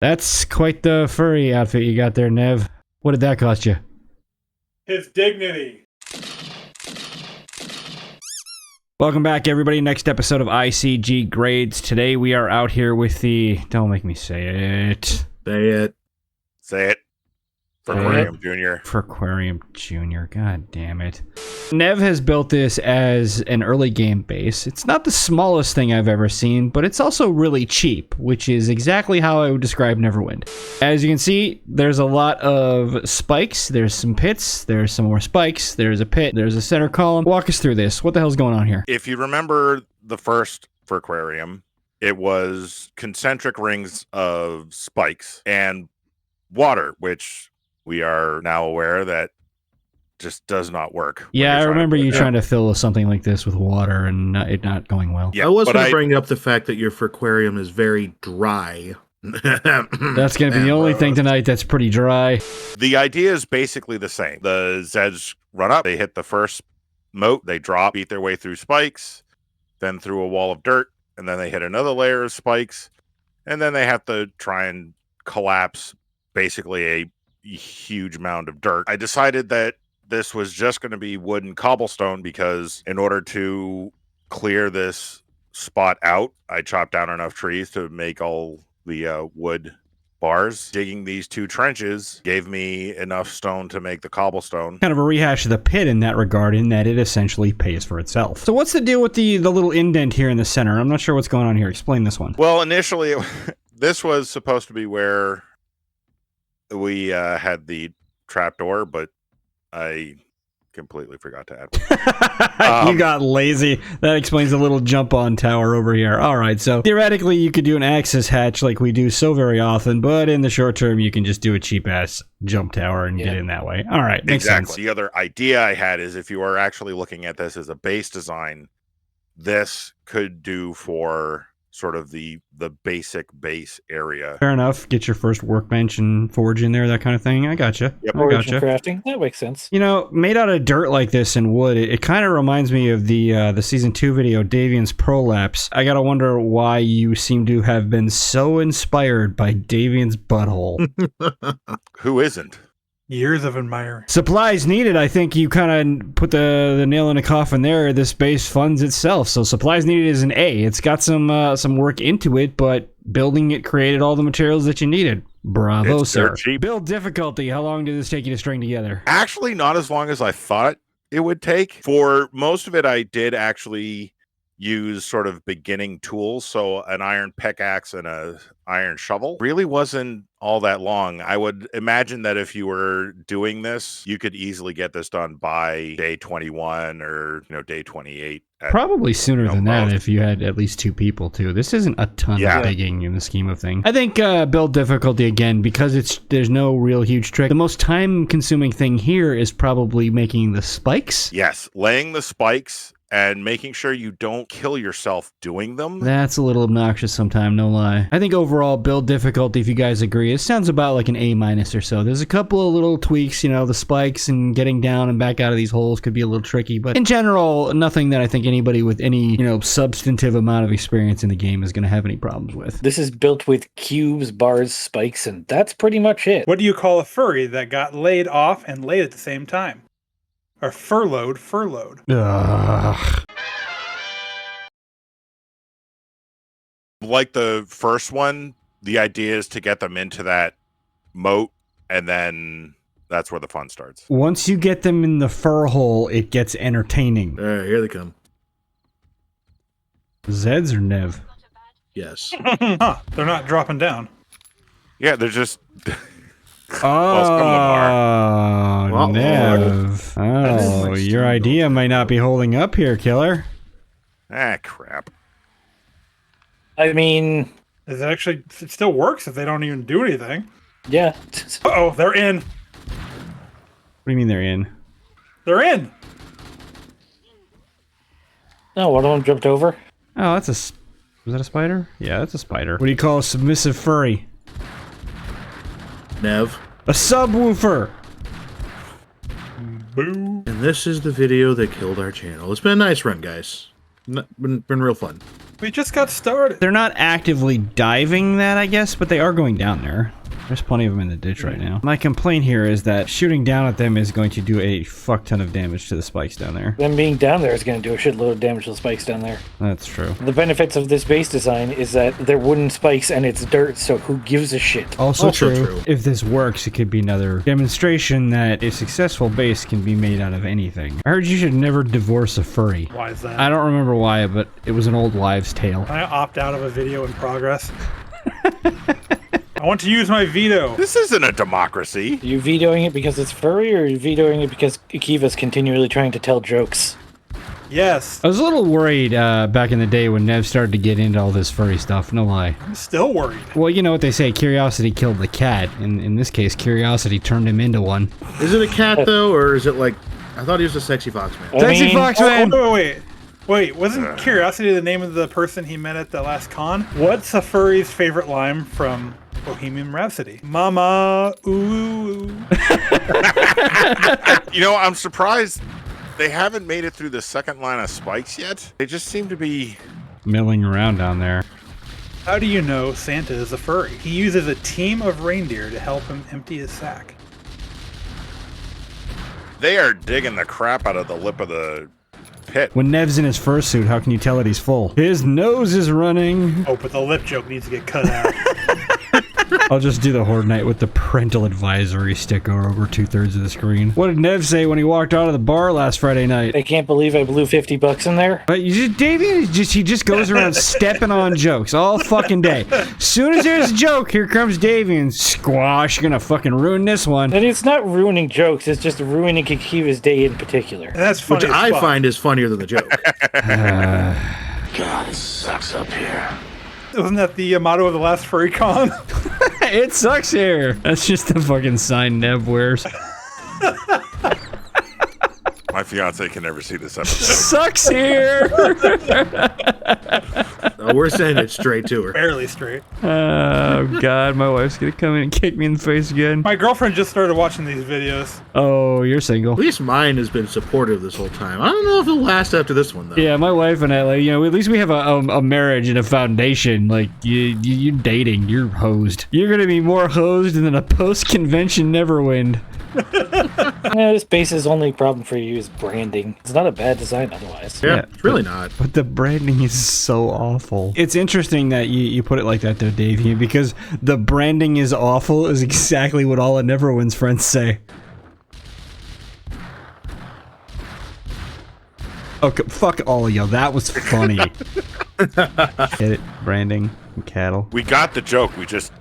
That's quite the furry outfit you got there, Nev. What did that cost you? His dignity. Welcome back, everybody. Next episode of ICG Grades. Today we are out here with the... Don't make me say it. Say it. Say it. For Aquarium Jr. For Aquarium Jr. God damn it. Nev has built this as an early game base. It's not the smallest thing I've ever seen, but it's also really cheap, which is exactly how I would describe Neverwind. As you can see, there's a lot of spikes. There's some pits. There's some more spikes. There's a pit. There's a center column. Walk us through this. What the hell's going on here? If you remember the first for Aquarium, it was concentric rings of spikes and water, which we are now aware that just does not work. Yeah, I remember you trying to fill something like this with water and it not going well. Yeah, I was going to bring up the fact that your aquarium is very dry. That's going to be the only thing tonight that's pretty dry. The idea is basically the same. The Zeds run up, they hit the first moat, they drop, beat their way through spikes, then through a wall of dirt, and then they hit another layer of spikes, and then they have to try and collapse basically a huge mound of dirt. I decided that this was just going to be wood and cobblestone because in order to clear this spot out, I chopped down enough trees to make all the wood bars. Digging these two trenches gave me enough stone to make the cobblestone. Kind of a rehash of the pit in that regard, in that it essentially pays for itself. So what's the deal with the little indent here in the center? I'm not sure what's going on here. Explain this one. Well, initially, this was supposed to be where we had the trapdoor, but I completely forgot to add one. You got lazy. That explains the little jump-on tower over here. All right, so theoretically, you could do an access hatch like we do so very often, but in the short term, you can just do a cheap-ass jump tower and get in that way. All right, makes sense. The other idea I had is if you are actually looking at this as a base design, this could do for sort of the basic base area. Fair enough. Get your first workbench and forge in there, that kind of thing. I gotcha. Yep. I gotcha. Crafting, that makes sense. You know, made out of dirt like this and wood, it kind of reminds me of the season 2 video, Davian's Prolapse. I gotta wonder why you seem to have been so inspired by Davian's butthole. Who isn't? Years of admiring. Supplies needed. I think you kind of put the nail in the coffin there. This base funds itself. So supplies needed is an A. It's got some work into it, but building it created all the materials that you needed. Bravo, sir. Build difficulty. How long did this take you to string together? Actually, not as long as I thought it would take. For most of it, I did actually use sort of beginning tools. So an iron pickaxe and a iron shovel really wasn't all that long. I would imagine that if you were doing this, you could easily get this done by day 21 or day 28. Probably sooner than that if you had at least 2 people too. This isn't a ton of digging in the scheme of things. I think build difficulty again, because there's no real huge trick. The most time consuming thing here is probably making the spikes. Yes, laying the spikes and making sure you don't kill yourself doing them. That's a little obnoxious sometimes, no lie. I think overall build difficulty, if you guys agree, it sounds about like an A- or so. There's a couple of little tweaks, the spikes and getting down and back out of these holes could be a little tricky, but in general, nothing that I think anybody with any, substantive amount of experience in the game is going to have any problems with. This is built with cubes, bars, spikes, and that's pretty much it. What do you call a furry that got laid off and laid at the same time? Or furloughed. Ugh. Like the first one, the idea is to get them into that moat, and then that's where the fun starts. Once you get them in the fur hole, it gets entertaining. All right, here they come. Zeds or Nev? Yes. Huh, they're not dropping down. Yeah, they're just... Oh, Nev. Oh, your idea might not be holding up here, killer. Ah, crap. I mean... It still works if they don't even do anything. Yeah. Uh-oh, they're in. What do you mean they're in? They're in. No, one of them jumped over. Oh, that's was that a spider? Yeah, that's a spider. What do you call a submissive furry? Nev. A subwoofer! Boo. And this is the video that killed our channel. It's been a nice run, guys. Been real fun. We just got started. They're not actively diving that, I guess, but they are going down there. There's plenty of them in the ditch right now. My complaint here is that shooting down at them is going to do a fuck ton of damage to the spikes down there. Them being down there is going to do a shitload of damage to the spikes down there. That's true. The benefits of this base design is that they're wooden spikes and it's dirt, so who gives a shit? Also true. If this works, it could be another demonstration that a successful base can be made out of anything. I heard you should never divorce a furry. Why is that? I don't remember why, but it was an old wives' tale. Can I opt out of a video in progress? I want to use my veto. This isn't a democracy. Are you vetoing it because it's furry, or are you vetoing it because Akiva's continually trying to tell jokes? Yes. I was a little worried back in the day when Nev started to get into all this furry stuff, no lie. I'm still worried. Well, you know what they say, curiosity killed the cat. In this case, curiosity turned him into one. Is it a cat, though, or is it like... I thought he was a sexy fox man. Sexy fox man! Wait, wasn't Curiosity the name of the person he met at the last con? What's a furry's favorite line from Bohemian Rhapsody? Mama, ooh. You know, I'm surprised they haven't made it through the second line of spikes yet. They just seem to be milling around down there. How do you know Santa is a furry? He uses a team of reindeer to help him empty his sack. They are digging the crap out of the lip of the pit. When Nev's in his fursuit, how can you tell that he's full? His nose is running. Oh, but the lip joke needs to get cut out. I'll just do the Horde Night with the parental advisory sticker over 2/3 of the screen. What did Nev say when he walked out of the bar last Friday night? I can't believe I blew $50 in there. But you just, Davey, he just goes around stepping on jokes all fucking day. Soon as there's a joke, here comes Davey and squash, gonna fucking ruin this one. And it's not ruining jokes, it's just ruining Akiva's day in particular. And that's funny. Which I find is funnier than the joke. God, it sucks up here. Wasn't that the motto of the last furry con? It sucks here. That's just the fucking sign Nev wears. My fiance can never see this episode. Sucks here. We're sending it straight to her. Barely straight. Oh god, my wife's gonna come in and kick me in the face again. My girlfriend just started watching these videos. Oh, you're single. At least mine has been supportive this whole time. I don't know if it'll last after this one, though. Yeah, my wife and I, like, you know, at least we have a marriage and a foundation. Like, you're dating, you're hosed. You're gonna be more hosed than a post-convention Neverwind. Yeah, this base's only problem for you is branding. It's not a bad design otherwise. Yeah, it's really not. But the branding is so awful. It's interesting that you put it like that, though, Dave, because the branding is awful is exactly what all of Neverwind's friends say. Okay, fuck all of y'all. That was funny. Get it? Branding and cattle. We got the joke. We just,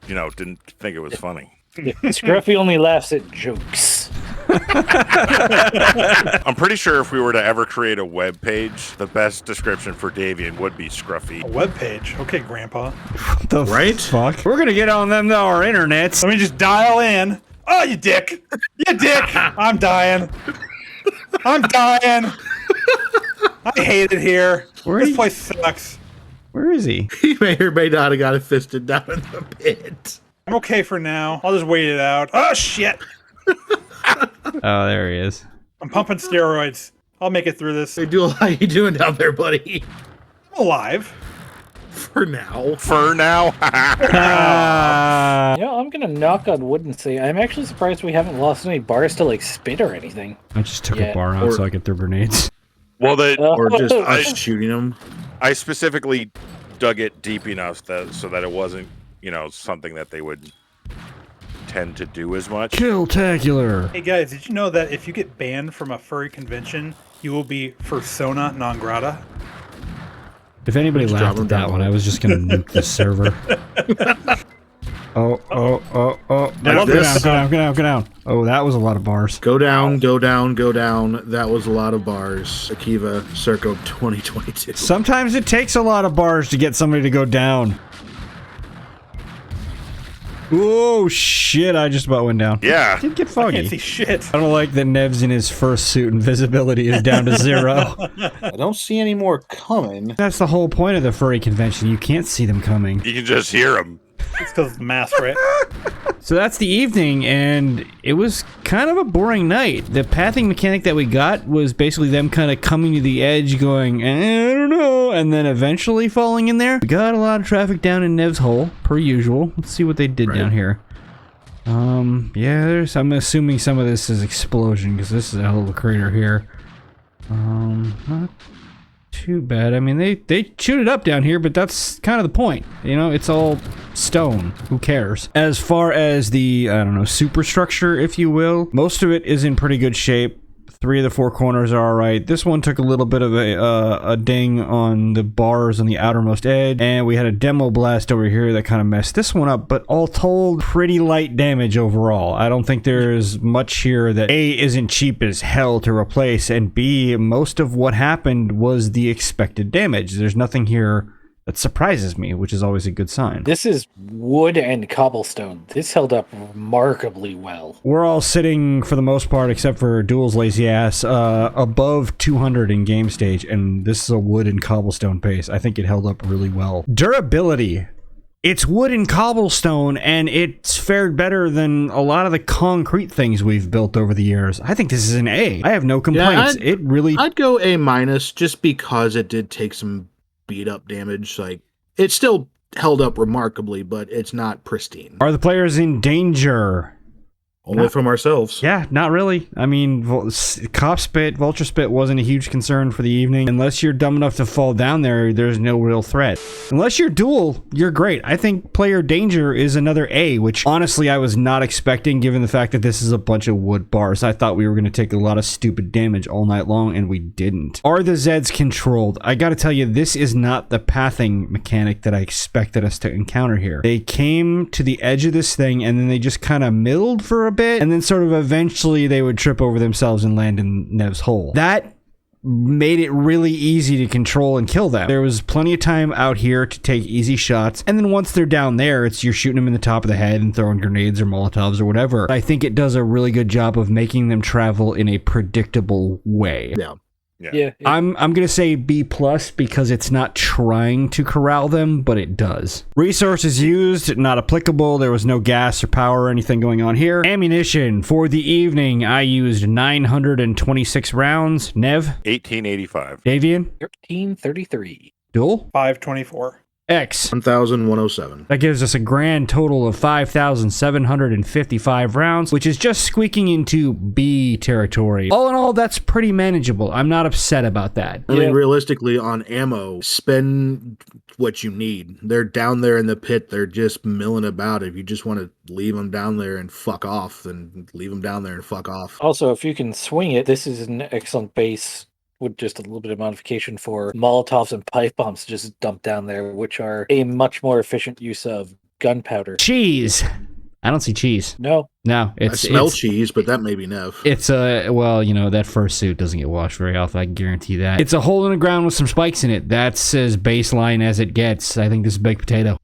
you know, didn't think it was funny. Scruffy only laughs at jokes. I'm pretty sure if we were to ever create a web page, the best description for Davian would be Scruffy. A webpage. Okay, Grandpa. The Right? fuck? We're gonna get on them, our internets. Let me just dial in. Oh, you dick. You dick. I'm dying. I'm dying. I hate it here. This place sucks. Where is he? He may or may not have got it fisted down in the pit. I'm okay for now. I'll just wait it out. Oh, shit. Oh, there he is. I'm pumping steroids. I'll make it through this. Hey, Duel, how you doing down there, buddy? I'm alive. For now. For now. You know, I'm gonna knock on wood and say I'm actually surprised we haven't lost any bars to like spit or anything. I just took Yeah. a bar out so I could throw grenades. Well, Or just I- us shooting them. I specifically dug it deep enough so that it wasn't, you know, something that they would tend to do as much. Killtacular. Hey, guys, did you know that if you get banned from a furry convention, you will be persona non grata? If anybody Just laughed drop at them that down. one, I was just gonna nuke the server. Oh. Like this. Go down. Oh, that was a lot of bars. Go down, go down, go down. That was a lot of bars. Akiva, circa 2022. Sometimes it takes a lot of bars to get somebody to go down. Oh shit, I just about went down. Yeah. Did get I foggy. can't see shit. I don't like that Nev's in his first suit and visibility is down to 0. I don't see any more coming. That's the whole point of the furry convention. You can't see them coming. You can just hear them. It's because it's mass, right? So that's the evening, and it was kind of a boring night. The pathing mechanic that we got was basically them kind of coming to the edge going, I don't know, and then eventually falling in there. We got a lot of traffic down in Nev's Hole, per usual. Let's see what they did down here. Yeah, I'm assuming some of this is explosion, because this is a hell of a crater here. Not too bad. I mean, they shoot it up down here, but that's kind of the point. You know, it's all stone. Who cares? As far as the, I don't know, superstructure, if you will, most of it is in pretty good shape. 3 of the 4 corners are alright. This one took a little bit of a ding on the bars on the outermost edge, and we had a demo blast over here that kind of messed this one up, but all told, pretty light damage overall. I don't think there's much here that A, isn't cheap as hell to replace, and B, most of what happened was the expected damage. There's nothing here that surprises me, which is always a good sign. This is wood and cobblestone. This held up remarkably well. We're all sitting, for the most part, except for Duel's lazy ass, above 200 in game stage, and this is a wood and cobblestone pace. I think it held up really well. Durability. It's wood and cobblestone, and it's fared better than a lot of the concrete things we've built over the years. I think this is an A. I have no complaints. I'd go A- just because it did take some beat up damage. Like, it still held up remarkably, but it's not pristine. Are the players in danger? Only from ourselves. Yeah, not really. I mean, Cop Spit, Vulture Spit wasn't a huge concern for the evening. Unless you're dumb enough to fall down there, there's no real threat. Unless you're Duel, you're great. I think player danger is another A, which honestly I was not expecting given the fact that this is a bunch of wood bars. I thought we were going to take a lot of stupid damage all night long, and we didn't. Are the Zeds controlled? I gotta tell you, this is not the pathing mechanic that I expected us to encounter here. They came to the edge of this thing, and then they just kind of milled for a bit, and then sort of eventually they would trip over themselves and land in Nev's Hole. That made it really easy to control and kill them. There was plenty of time out here to take easy shots, and then once they're down there, it's you're shooting them in the top of the head and throwing grenades or Molotovs or whatever. I think it does a really good job of making them travel in a predictable way. Yeah. I'm gonna say B+ because it's not trying to corral them, but it does. Resources used, not applicable. There was no gas or power or anything going on here. Ammunition for the evening, I used 926 rounds. Nev? 1885. Davian? 1333. Duel? 524. X. 1,107. That gives us a grand total of 5,755 rounds, which is just squeaking into B territory. All in all, that's pretty manageable. I'm not upset about that. I mean, realistically, on ammo, spend what you need. They're down there in the pit. They're just milling about. If you just want to leave them down there and fuck off, then leave them down there and fuck off. Also, if you can swing it, this is an excellent base with just a little bit of modification for Molotovs and pipe bombs to just dump down there, which are a much more efficient use of gunpowder. Cheese. I don't see cheese. No. No, I smell cheese, but that may be Nev. It's a, well, you know, that fursuit doesn't get washed very often, I can guarantee that. It's a hole in the ground with some spikes in it. That's as baseline as it gets. I think this is baked potato.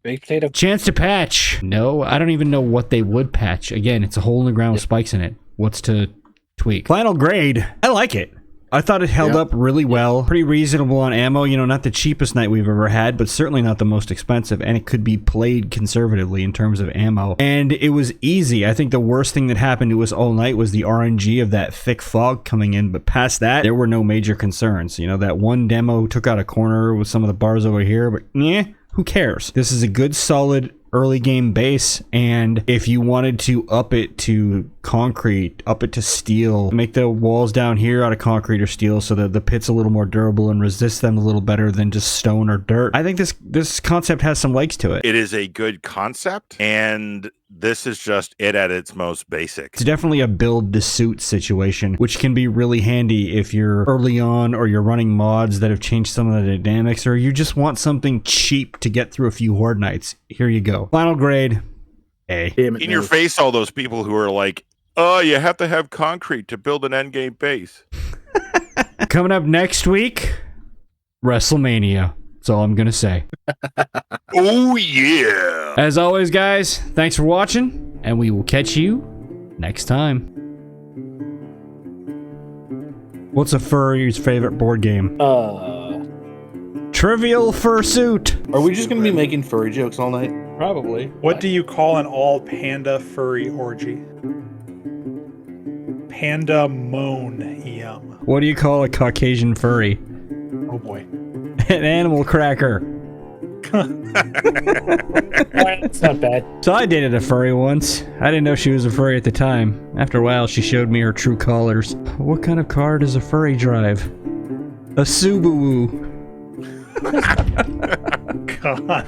Baked potato. Chance to patch. No, I don't even know what they would patch. Again, it's a hole in the ground with spikes in it. What's to tweak? Final grade. I like it. I thought it held up really well. Pretty reasonable on ammo. You know, not the cheapest night we've ever had, but certainly not the most expensive. And it could be played conservatively in terms of ammo. And it was easy. I think the worst thing that happened to us all night was the RNG of that thick fog coming in. But past that, there were no major concerns. You know, that one demo took out a corner with some of the bars over here, but who cares? This is a good, solid early game base, and if you wanted to up it to concrete, up it to steel, make the walls down here out of concrete or steel so that the pit's a little more durable and resist them a little better than just stone or dirt. I think this concept has some legs to it. It is a good concept, and this is just it at its most basic. It's definitely a build to suit situation, which can be really handy if you're early on or you're running mods that have changed some of the dynamics, or you just want something cheap to get through a few horde nights. Here you go. Final grade, A. Damn it, In your Nev. face, all those people who are like, oh, you have to have concrete to build an endgame base. Coming up next week, WrestleMania. That's all I'm going to say. Oh, yeah. As always, guys, thanks for watching, and we will catch you next time. What's a furry's favorite board game? Trivial Fursuit. Are we just going to be making furry jokes all night? Probably. What do you call an all panda furry orgy? Panda moan EM. What do you call a Caucasian furry? Oh boy. An animal cracker. It's not bad. So I dated a furry once. I didn't know she was a furry at the time. After a while, she showed me her true colors. What kind of car does a furry drive? A Subaru. God.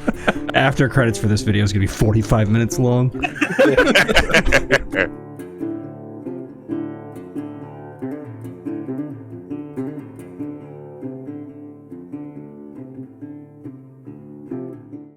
After credits for this video is going to be 45 minutes long.